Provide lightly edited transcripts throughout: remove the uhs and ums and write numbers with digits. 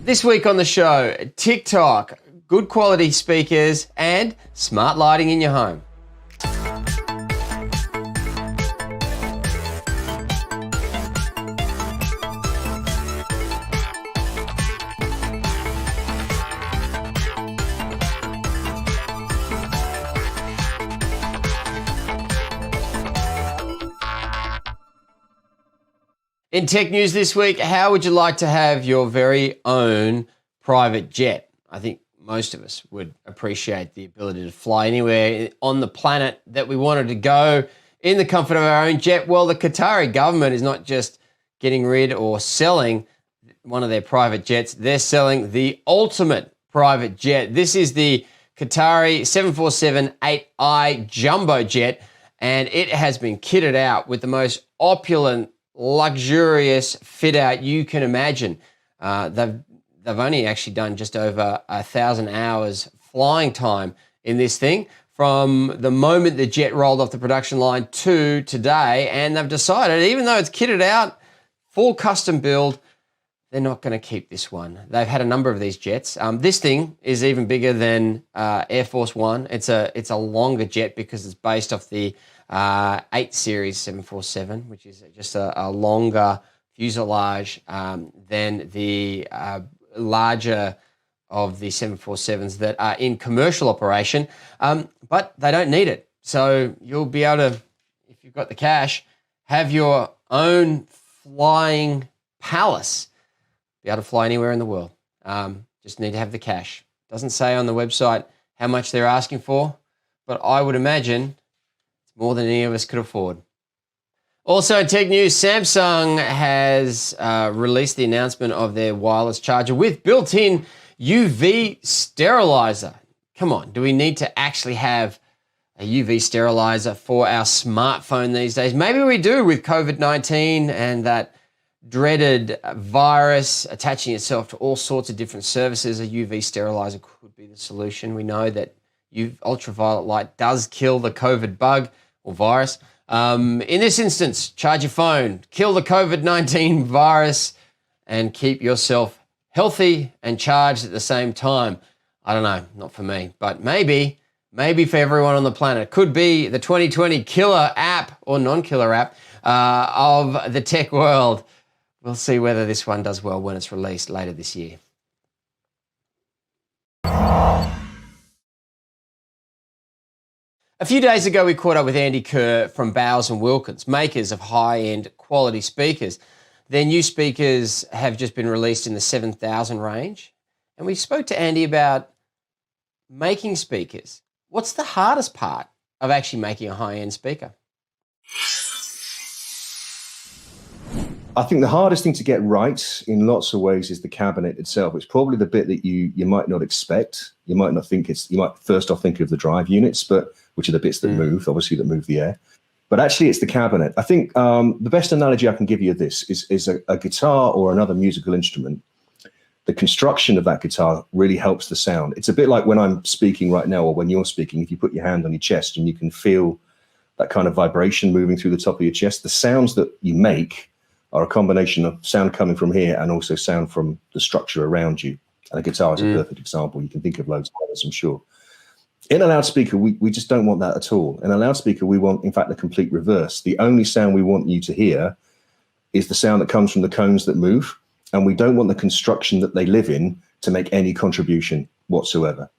This week on the show, TikTok, good quality speakers, and smart lighting in your home. In tech news this week, how would you like to have your very own private jet? I think most of us would appreciate the ability to fly anywhere on the planet that we wanted to go in the comfort of our own jet. Well, the Qatari government is not just getting rid or selling one of their private jets, they're selling the ultimate private jet. This is the Qatari 747-8i jumbo jet, and it has been kitted out with the most opulent, luxurious fit out you can imagine. They've only actually done just over 1,000 hours flying time in this thing from the moment the jet rolled off the production line to today, and they've decided, even though it's kitted out, full custom build, they're not going to keep this one. They've had a number of these jets. This thing is even bigger than Air Force One. It's a longer jet because it's based off the 8 Series 747, which is just a longer fuselage than the larger of the 747s that are in commercial operation, but they don't need it. So you'll be able to, if you've got the cash, have your own flying palace, be able to fly anywhere in the world. Just need to have the cash. Doesn't say on the website how much they're asking for, but I would imagine more than any of us could afford. Also in tech news, Samsung has released the announcement of their wireless charger with built-in UV sterilizer. Come on, do we need to actually have a UV sterilizer for our smartphone these days? Maybe we do with COVID-19 and that dreaded virus attaching itself to all sorts of different services. A UV sterilizer could be the solution. We know that ultraviolet light does kill the COVID bug or virus. In this instance, charge your phone, kill the COVID-19 virus, and keep yourself healthy and charged at the same time. I don't know, not for me, but maybe for everyone on the planet. Could be the 2020 killer app or non-killer app of the tech world. We'll see whether this one does well when it's released later this year. A few days ago, we caught up with Andy Kerr from Bowers & Wilkins, makers of high-end quality speakers. Their new speakers have just been released in the 7,000 range. And we spoke to Andy about making speakers. What's the hardest part of actually making a high-end speaker? I think the hardest thing to get right in lots of ways is the cabinet itself. It's probably the bit that you might not expect. You might not think you might first off think of the drive units, which are the bits that move, obviously, that move the air. But actually, it's the cabinet. I think the best analogy I can give you of this is a guitar or another musical instrument. The construction of that guitar really helps the sound. It's a bit like when I'm speaking right now or when you're speaking, if you put your hand on your chest and you can feel that kind of vibration moving through the top of your chest, the sounds that you make are a combination of sound coming from here and also sound from the structure around you. And a guitar is a perfect example. You can think of loads of others, I'm sure. In a loudspeaker, we just don't want that at all. In a loudspeaker, we want, in fact, the complete reverse. The only sound we want you to hear is the sound that comes from the cones that move, and we don't want the construction that they live in to make any contribution whatsoever.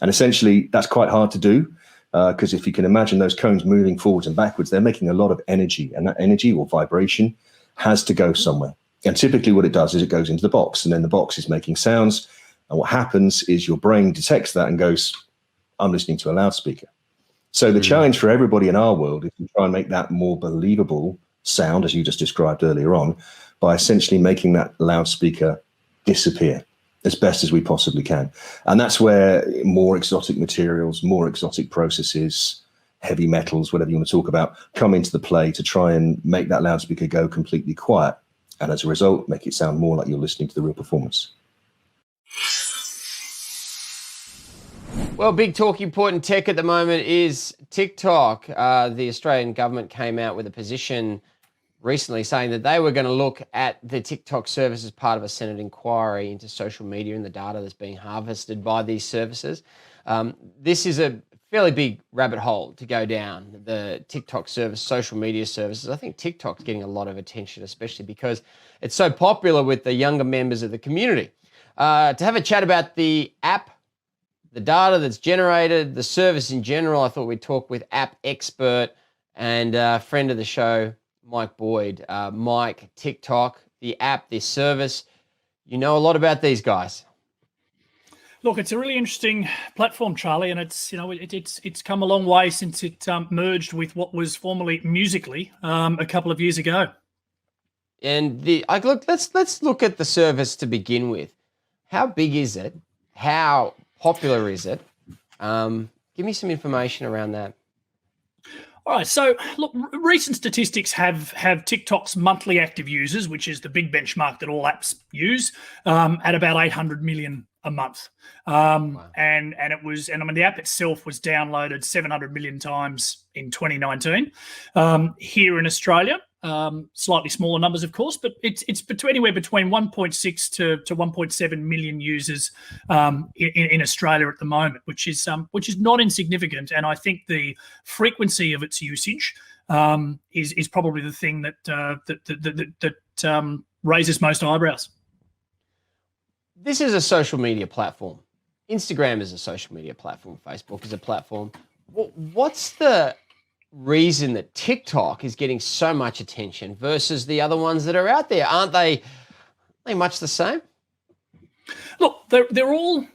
And essentially, that's quite hard to do, because if you can imagine those cones moving forwards and backwards, they're making a lot of energy, and that energy or vibration has to go somewhere. And typically what it does is it goes into the box, and then the box is making sounds. And what happens is your brain detects that and goes, I'm listening to a loudspeaker. So the challenge for everybody in our world is to try and make that more believable sound, as you just described earlier on, by essentially making that loudspeaker disappear as best as we possibly can. And that's where more exotic materials, more exotic processes, heavy metals, whatever you want to talk about, come into the play to try and make that loudspeaker go completely quiet. And as a result, make it sound more like you're listening to the real performance. Well, big talking point in tech at the moment is TikTok. The Australian government came out with a position recently saying that they were going to look at the TikTok service as part of a Senate inquiry into social media and the data that's being harvested by these services. This is a fairly big rabbit hole to go down, the TikTok service, social media services. I think TikTok's getting a lot of attention, especially because it's so popular with the younger members of the community. To have a chat about the app, the data that's generated, the service in general, I thought we'd talk with app expert and friend of the show, Mike Boyd. Mike, TikTok, the app, this service, you know a lot about these guys. Look, it's a really interesting platform, Charlie, and it's it's come a long way since it merged with what was formerly Musical.ly a couple of years ago. And let's look at the service to begin with. How big is it? How popular is it? Give me some information around that. All right, so look, recent statistics have TikTok's monthly active users, which is the big benchmark that all apps use, at about 800 million a month. Wow. And the app itself was downloaded 700 million times in 2019. Here in Australia, slightly smaller numbers, of course, but it's anywhere between 1.6 to 1.7 million users in Australia at the moment, which is not insignificant. And I think the frequency of its usage is probably the thing that raises most eyebrows. This is a social media platform. Instagram is a social media platform. Facebook is a platform. What's the reason that TikTok is getting so much attention versus the other ones that are out there? Aren't they much the same? Look, they're all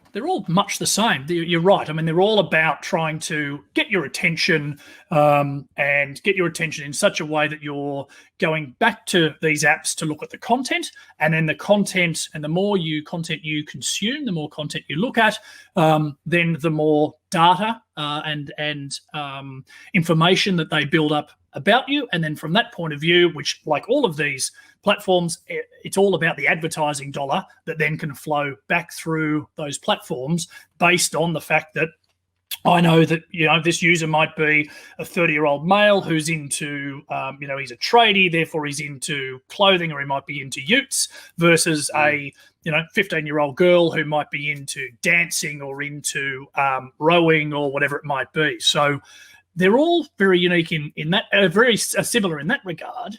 much the same. You're right. I mean, they're all about trying to get your attention and get your attention in such a way that you're going back to these apps to look at the content, and then the content, and the more content you consume, the more content you look at, then the more data and information that they build up about you. And then from that point of view, which, like all of these platforms, it's all about the advertising dollar that then can flow back through those platforms based on the fact that I know that, this user might be a 30-year-old male who's into, he's a tradie, therefore he's into clothing, or he might be into utes, versus a 15-year-old girl who might be into dancing or into rowing or whatever it might be. So they're all very unique in that, very similar in that regard.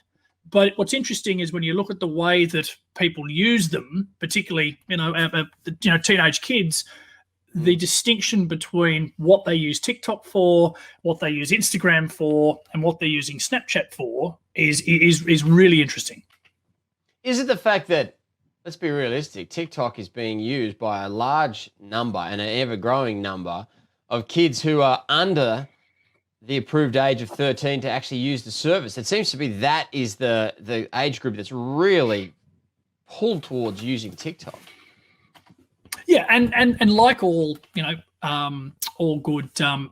But what's interesting is when you look at the way that people use them, particularly teenage kids, the distinction between what they use TikTok for, what they use Instagram for, and what they're using Snapchat for is really interesting. Is it the fact that, let's be realistic, TikTok is being used by a large number and an ever-growing number of kids who are under the approved age of 13 to actually use the service? It seems to be that is the age group that's really pulled towards using TikTok. Yeah, and like all good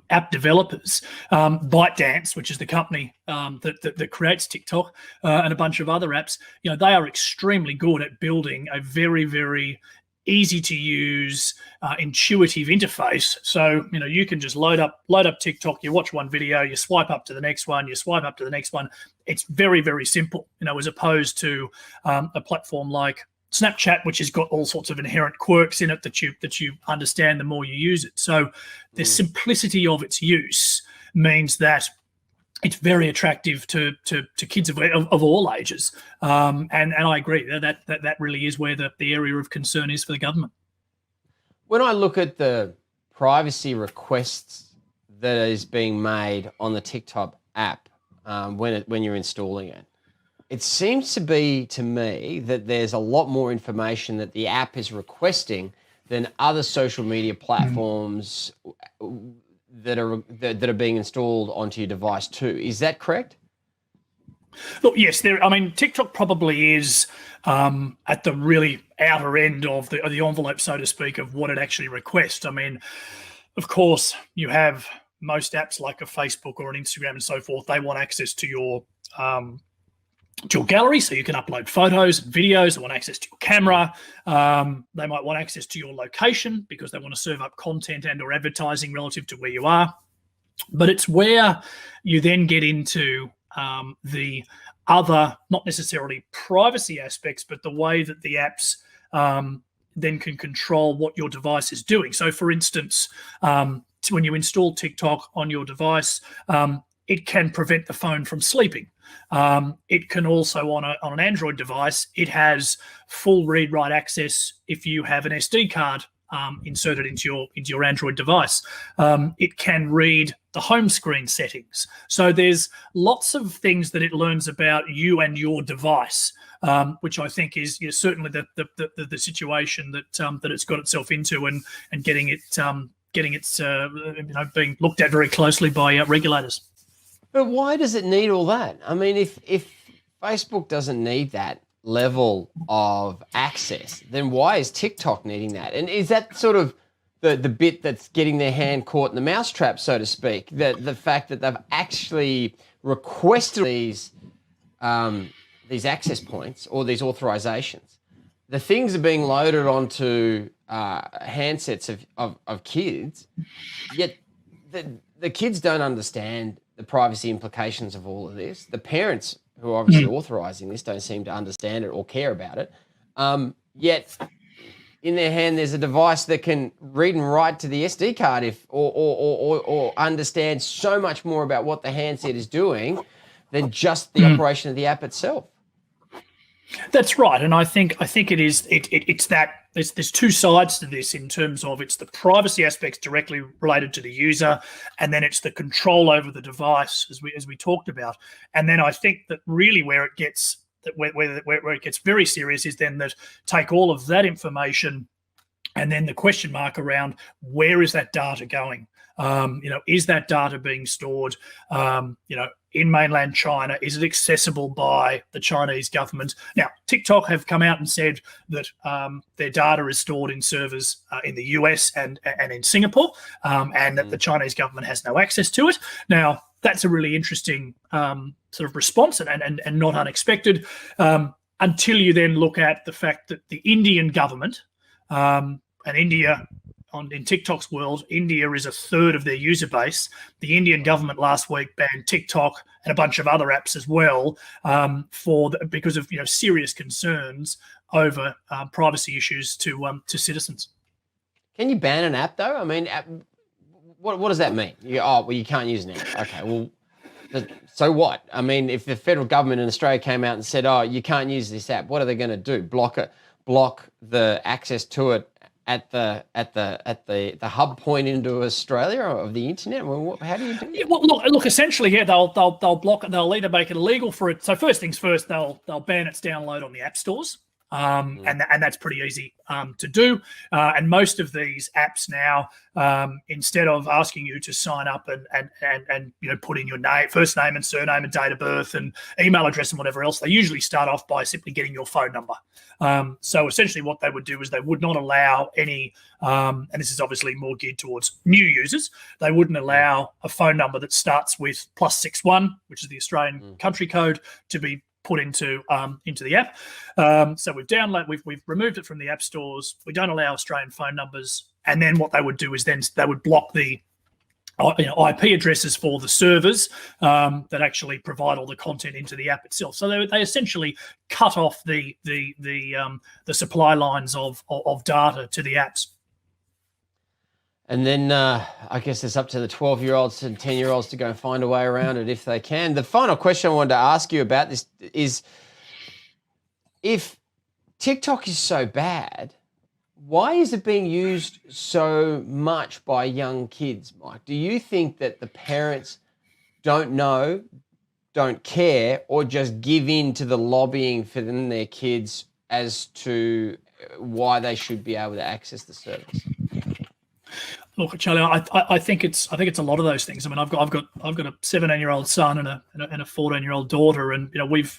app developers, ByteDance, which is the company that creates TikTok, and a bunch of other apps, they are extremely good at building a very, very easy to use, intuitive interface. So you can just load up TikTok. You watch one video, you swipe up to the next one, you swipe up to the next one. It's very, very simple. As opposed to a platform like Snapchat, which has got all sorts of inherent quirks in it that you understand the more you use it. So the simplicity of its use means that it's very attractive to kids of all ages. And I agree that really is where the area of concern is for the government. When I look at the privacy requests that is being made on the TikTok app when you're installing it, it seems to be, to me, that there's a lot more information that the app is requesting than other social media platforms that are being installed onto your device too. Is that correct? Look, yes. TikTok probably is at the really outer end of the envelope, so to speak, of what it actually requests. Of course, you have most apps like a Facebook or an Instagram and so forth. They want access to your gallery, so you can upload photos and videos. They want access to your camera. They might want access to your location because they want to serve up content and or advertising relative to where you are. But it's where you then get into the other, not necessarily privacy aspects, but the way that the apps then can control what your device is doing. So, for instance, when you install TikTok on your device, it can prevent the phone from sleeping. It can also, on an Android device, it has full read-write access if you have an SD card inserted into your Android device. It can read the home screen settings. So there's lots of things that it learns about you and your device, which I think is certainly the situation that it's got itself into, and getting its being looked at very closely by regulators. But why does it need all that? I mean, if Facebook doesn't need that level of access, then why is TikTok needing that? And is that sort of the bit that's getting their hand caught in the mousetrap, so to speak? The fact that they've actually requested these access points or these authorizations. The things are being loaded onto handsets of kids, yet the kids don't understand the privacy implications of all of this. The parents who are obviously authorizing this don't seem to understand it or care about it. Yet in their hand, there's a device that can read and write to the SD card or understand so much more about what the handset is doing than just the operation of the app itself. That's right, and I think it is. It's that there's two sides to this in terms of it's the privacy aspects directly related to the user, and then it's the control over the device as we talked about. And then I think that really where it gets very serious is then that take all of that information, and then the question mark around where is that data going? Is that data being stored? In mainland China? Is it accessible by the Chinese government? Now, TikTok have come out and said that their data is stored in servers in the US and in Singapore, and that the Chinese government has no access to it. Now, that's a really interesting sort of response and not unexpected, until you then look at the fact that the Indian government and India, in TikTok's world, India is a third of their user base. The Indian government last week banned TikTok and a bunch of other apps as well because of serious concerns over privacy issues to citizens. Can you ban an app though? I mean, what does that mean? You can't use an app. Okay, well, so what? I mean, if the federal government in Australia came out and said, you can't use this app, what are they going to do? Block the access to it at the hub point into Australia of the internet? Well, how do you do that? Yeah, well, look. Essentially, they'll block it. They'll either make it illegal for it. So first things first, they'll ban its download on the app stores, and that's pretty easy to do. And most of these apps now, instead of asking you to sign up and put in your first name and surname and date of birth and email address and whatever else, they usually start off by simply getting your phone number. So essentially what they would do is they would not allow any, and this is obviously more geared towards new users, they wouldn't allow a phone number that starts with +61, which is the Australian country code, to be put into the app. So we've removed it from the app stores. We don't allow Australian phone numbers. And then what they would do is then they would block the IP addresses for the servers that actually provide all the content into the app itself. So they essentially cut off the supply lines of data to the apps. And then I guess it's up to the 12-year-olds and 10-year-olds to go and find a way around it if they can. The final question I wanted to ask you about this is, if TikTok is so bad, why is it being used so much by young kids, Mike? Do you think that the parents don't know, don't care, or just give in to the lobbying for them, their kids, as to why they should be able to access the service? Look, Charlie, I think it's a lot of those things. I mean, I've got a 17-year-old son and a 14-year-old daughter, and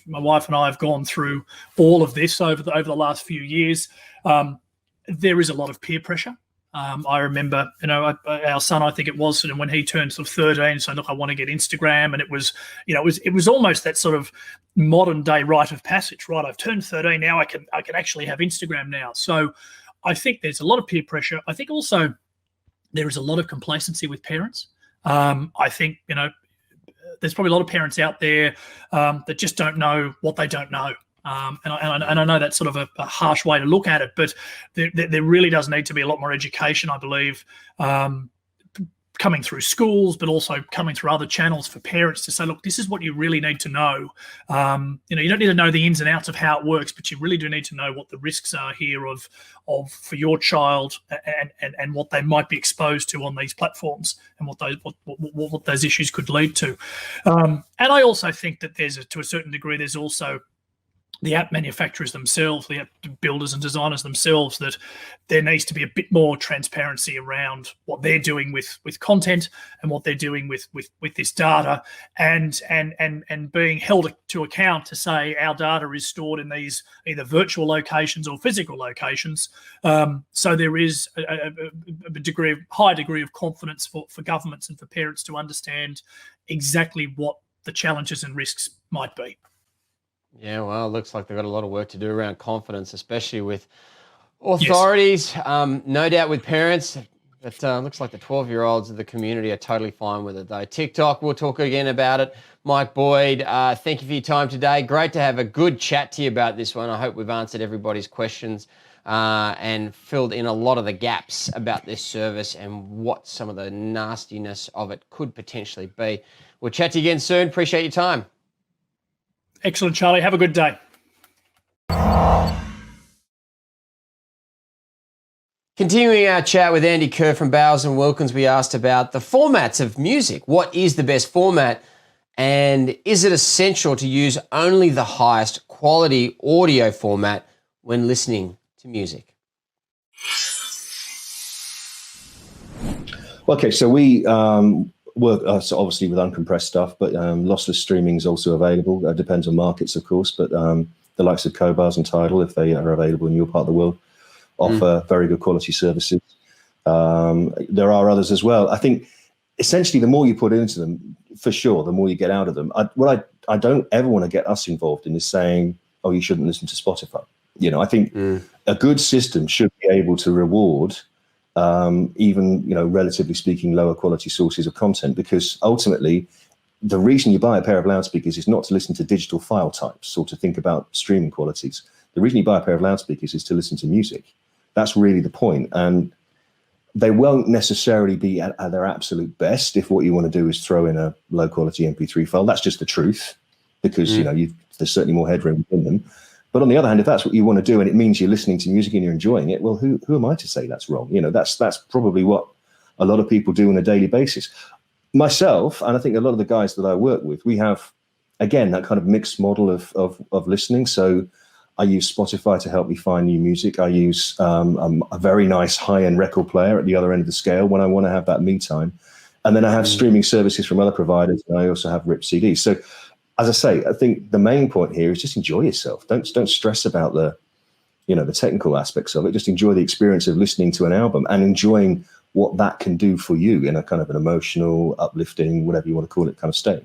my wife and I have gone through all of this over the last few years. There is a lot of peer pressure. I remember, our son, I think it was, when he turned sort of 13, saying, "Look, I want to get Instagram," and it was almost that sort of modern day rite of passage. Right, I've turned 13 now. I can actually have Instagram now. So, I think there's a lot of peer pressure. I think also there is a lot of complacency with parents. I think there's probably a lot of parents out there that just don't know what they don't know. And I know that's sort of a harsh way to look at it, but there really does need to be a lot more education, I believe, coming through schools, but also coming through other channels for parents to say, look, this is what you really need to know. You don't need to know the ins and outs of how it works, but you really do need to know what the risks are here of for your child and what they might be exposed to on these platforms and what those issues could lead to. And I also think that to a certain degree, there's also the app manufacturers themselves, the app builders and designers themselves, that there needs to be a bit more transparency around what they're doing with content and what they're doing with this data, and being held to account to say our data is stored in these either virtual locations or physical locations. So there is a high degree of confidence for governments and for parents to understand exactly what the challenges and risks might be. Yeah, well, it looks like they've got a lot of work to do around confidence, especially with authorities, yes. No doubt with parents. But looks like the 12-year-olds of the community are totally fine with it, though. TikTok, we'll talk again about it. Mike Boyd, thank you for your time today. Great to have a good chat to you about this one. I hope we've answered everybody's questions and filled in a lot of the gaps about this service and what some of the nastiness of it could potentially be. We'll chat to you again soon. Appreciate your time. Excellent, Charlie. Have a good day. Continuing our chat with Andy Kerr from Bowers & Wilkins, we asked about the formats of music. What is the best format, and is it essential to use only the highest quality audio format when listening to music? Okay, so we work so obviously with uncompressed stuff, but lossless streaming is also available. It depends on markets, of course, but the likes of Qatari and Untitled, if they are available in your part of the world, offer very good quality services. There are others as well. I think essentially the more you put into them, for sure, the more you get out of them. What I don't ever want to get us involved in is saying, oh, you shouldn't listen to Spotify. I think a good system should be able to reward even, relatively speaking, lower quality sources of content, because ultimately the reason you buy a pair of loudspeakers is not to listen to digital file types or to think about streaming qualities. The reason you buy a pair of loudspeakers is to listen to music. That's really the point. And they won't necessarily be at their absolute best if what you want to do is throw in a low quality MP3 file. That's just the truth, because there's certainly more headroom within them. But on the other hand, if that's what you want to do and it means you're listening to music and you're enjoying it, well, who am I to say that's wrong? That's probably what a lot of people do on a daily basis. Myself, and I think a lot of the guys that I work with, we have, again, that kind of mixed model of listening. So I use Spotify to help me find new music. I use a very nice high-end record player at the other end of the scale when I want to have that me time. And then I have streaming services from other providers, and I also have RIP CDs. So as I say, I think the main point here is just enjoy yourself. Don't stress about the technical aspects of it. Just enjoy the experience of listening to an album and enjoying what that can do for you in a kind of an emotional, uplifting, whatever you want to call it, kind of state.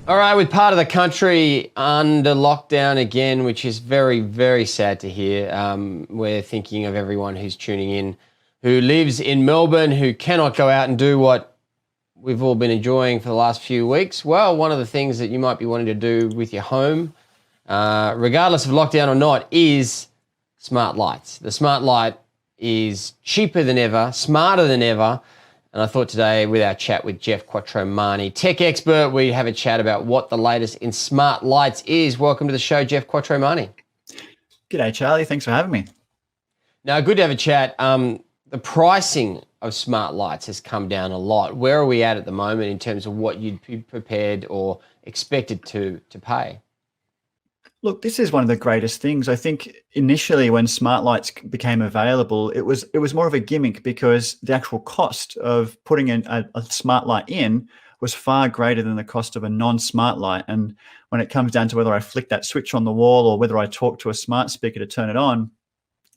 All right, with part of the country under lockdown again, which is very, very sad to hear. We're thinking of everyone who's tuning in, who lives in Melbourne, who cannot go out and do what we've all been enjoying for the last few weeks. Well, one of the things that you might be wanting to do with your home, regardless of lockdown or not, is smart lights. The smart light is cheaper than ever, smarter than ever. And I thought today, with our chat with Jeff Quattromani, tech expert, we have a chat about what the latest in smart lights is. Welcome to the show, Jeff Quattromani. G'day, Charlie. Thanks for having me. Now, good to have a chat. The pricing of smart lights has come down a lot. Where are we at the moment in terms of what you'd be prepared or expected to pay? Look, this is one of the greatest things. I think initially when smart lights became available, it was more of a gimmick because the actual cost of putting in a smart light in was far greater than the cost of a non-smart light. And when it comes down to whether I flick that switch on the wall or whether I talk to a smart speaker to turn it on,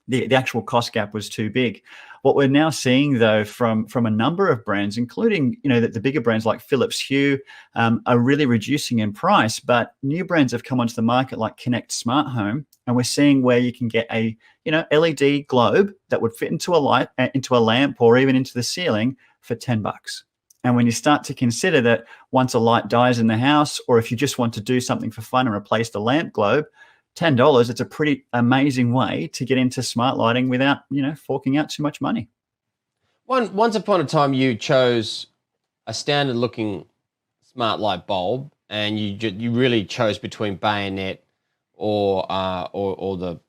the actual cost gap was too big. What we're now seeing, though, from a number of brands, including the bigger brands like Philips Hue, are really reducing in price. But new brands have come onto the market like Connect Smart Home, and we're seeing where you can get a LED globe that would fit into a light, into a lamp, or even into the ceiling for $10. And when you start to consider that once a light dies in the house, or if you just want to do something for fun and replace the lamp globe, $10, it's a pretty amazing way to get into smart lighting without, forking out too much money. Once upon a time, you chose a standard looking smart light bulb, and you really chose between bayonet or the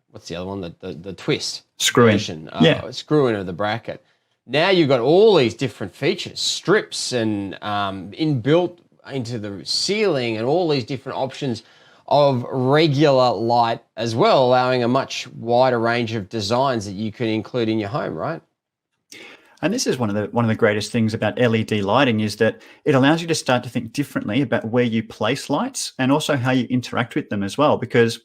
what's the other one, the twist Screw-in. version, screw-in of the bracket. Now you've got all these different features, strips and inbuilt into the ceiling, and all these different options of regular light as well, allowing a much wider range of designs that you can include in your home, right? And this is one of the greatest things about LED lighting, is that it allows you to start to think differently about where you place lights and also how you interact with them as well. Because,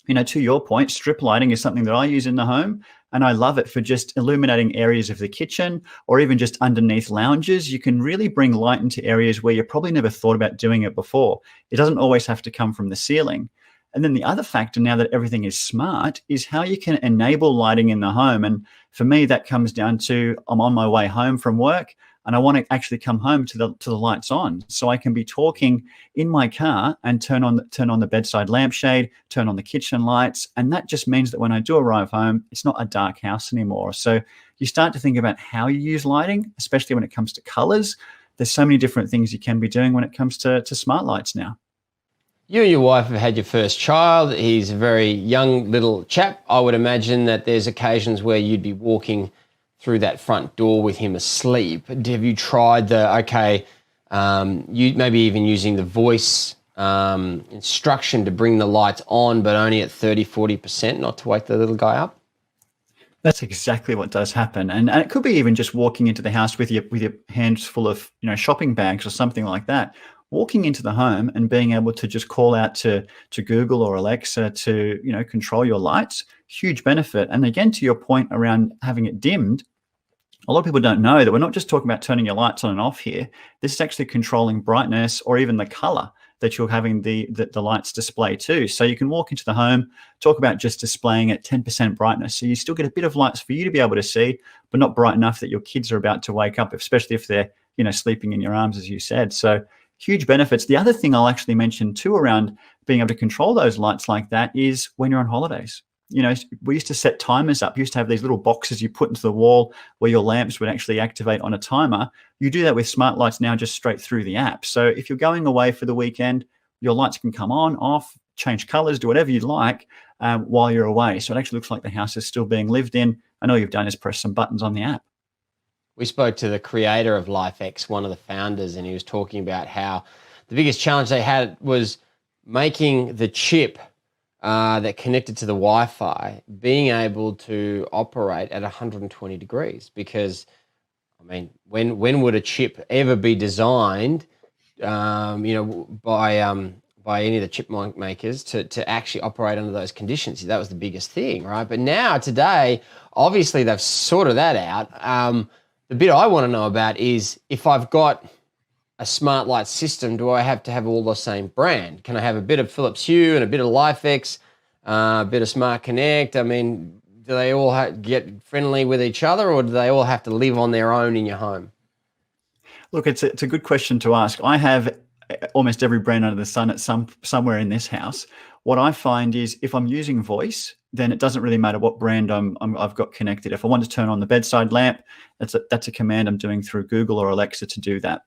to your point, strip lighting is something that I use in the home, and I love it for just illuminating areas of the kitchen or even just underneath lounges. You can really bring light into areas where you probably never thought about doing it before. It doesn't always have to come from the ceiling. And then the other factor, now that everything is smart, is how you can enable lighting in the home. And for me, that comes down to, I'm on my way home from work and I want to actually come home to the lights on, so I can be talking in my car and turn on the bedside lampshade, turn on the kitchen lights. And that just means that when I do arrive home, it's not a dark house anymore. So you start to think about how you use lighting, especially when it comes to colors. There's so many different things you can be doing when it comes to smart lights now. You and your wife have had your first child. He's a very young little chap. I would imagine that there's occasions where you'd be walking through that front door with him asleep. Have you tried you maybe even using the voice instruction to bring the lights on, but only at 30-40%, not to wake the little guy up? That's exactly what does happen. And it could be even just walking into the house with your hands full of shopping bags or something like that. Walking into the home and being able to just call out to Google or Alexa to control your lights, huge benefit. And again, to your point around having it dimmed, a lot of people don't know that we're not just talking about turning your lights on and off here. This is actually controlling brightness or even the color that you're having the lights display too. So you can walk into the home, talk about just displaying at 10% brightness. So you still get a bit of lights for you to be able to see, but not bright enough that your kids are about to wake up, especially if they're sleeping in your arms, as you said. So huge benefits. The other thing I'll actually mention too around being able to control those lights like that is when you're on holidays. We used to set timers up. You used to have these little boxes you put into the wall where your lamps would actually activate on a timer. You do that with smart lights now just straight through the app. So if you're going away for the weekend, your lights can come on, off, change colors, do whatever you'd like while you're away. So it actually looks like the house is still being lived in, and all you've done is press some buttons on the app. We spoke to the creator of LifeX, one of the founders, and he was talking about how the biggest challenge they had was making the chip that connected to the Wi-Fi being able to operate at 120 degrees. Because, when would a chip ever be designed, by any of the chip makers to actually operate under those conditions? That was the biggest thing, right? But now, today, obviously they've sorted that out. The bit I want to know about is, if I've got a smart light system, do I have to have all the same brand? Can I have a bit of Philips Hue and a bit of LifeX, a bit of Smart Connect? Do they all get friendly with each other, or do they all have to live on their own in your home? Look, it's a good question to ask. I have almost every brand under the sun at somewhere in this house. What I find is, if I'm using voice, then it doesn't really matter what brand I've got connected. If I want to turn on the bedside lamp, that's a command I'm doing through Google or Alexa to do that.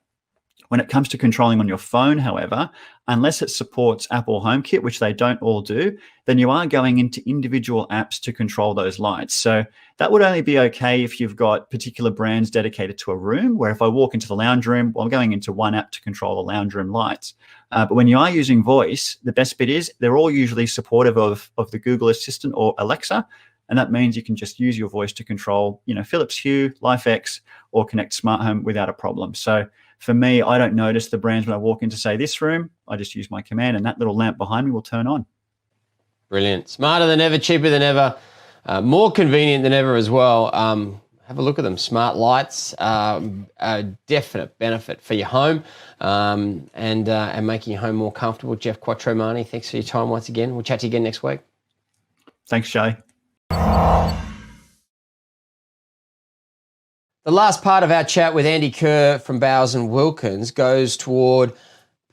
When it comes to controlling on your phone, however, unless it supports Apple HomeKit, which they don't all do, then you are going into individual apps to control those lights. So that would only be okay if you've got particular brands dedicated to a room, where if I walk into the lounge room, well, I'm going into one app to control the lounge room lights. But when you are using voice, the best bit is they're all usually supportive of the Google Assistant or Alexa. And that means you can just use your voice to control, Philips Hue, LifeX, or Connect Smart Home without a problem. So for me, I don't notice the brands when I walk into, say, this room. I just use my command, and that little lamp behind me will turn on. Brilliant. Smarter than ever, cheaper than ever, more convenient than ever as well. Have a look at them. Smart lights, a definite benefit for your home, and making your home more comfortable. Jeff Quattromani, thanks for your time once again. We'll chat to you again next week. Thanks, Jay. The last part of our chat with Andy Kerr from Bowers and Wilkins goes toward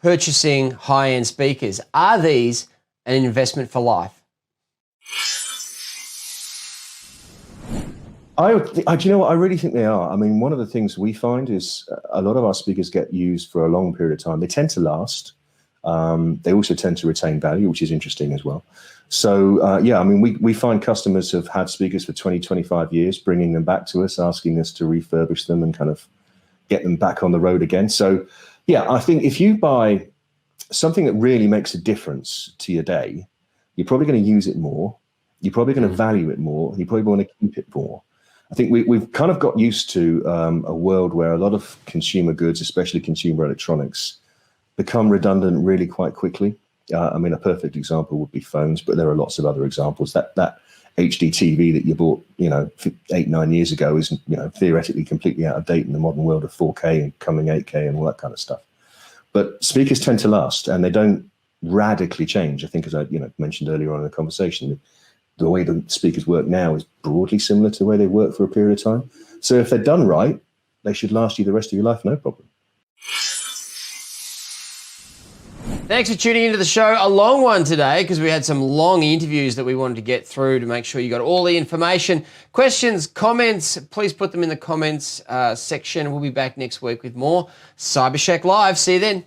purchasing high-end speakers. Are these an investment for life? Do you know what? I really think they are. I mean, one of the things we find is a lot of our speakers get used for a long period of time. They tend to last. They also tend to retain value, which is interesting as well. So, yeah, I mean, we find customers have had speakers for 20, 25 years, bringing them back to us, asking us to refurbish them and kind of get them back on the road again. So, yeah, I think if you buy something that really makes a difference to your day, you're probably going to use it more. You're probably going to value it more. You probably want to keep it more. I think we've kind of got used to a world where a lot of consumer goods, especially consumer electronics, become redundant really quite quickly. I mean, a perfect example would be phones, but there are lots of other examples. That HD TV that you bought, 8-9 years ago is, theoretically completely out of date in the modern world of 4K and coming 8K and all that kind of stuff. But speakers tend to last, and they don't radically change. I think, as I mentioned earlier on in the conversation, the way the speakers work now is broadly similar to the way they work for a period of time. So if they're done right, they should last you the rest of your life, no problem. Thanks for tuning into the show. A long one today because we had some long interviews that we wanted to get through to make sure you got all the information. Questions, comments, please put them in the comments section. We'll be back next week with more CyberShack Live. See you then.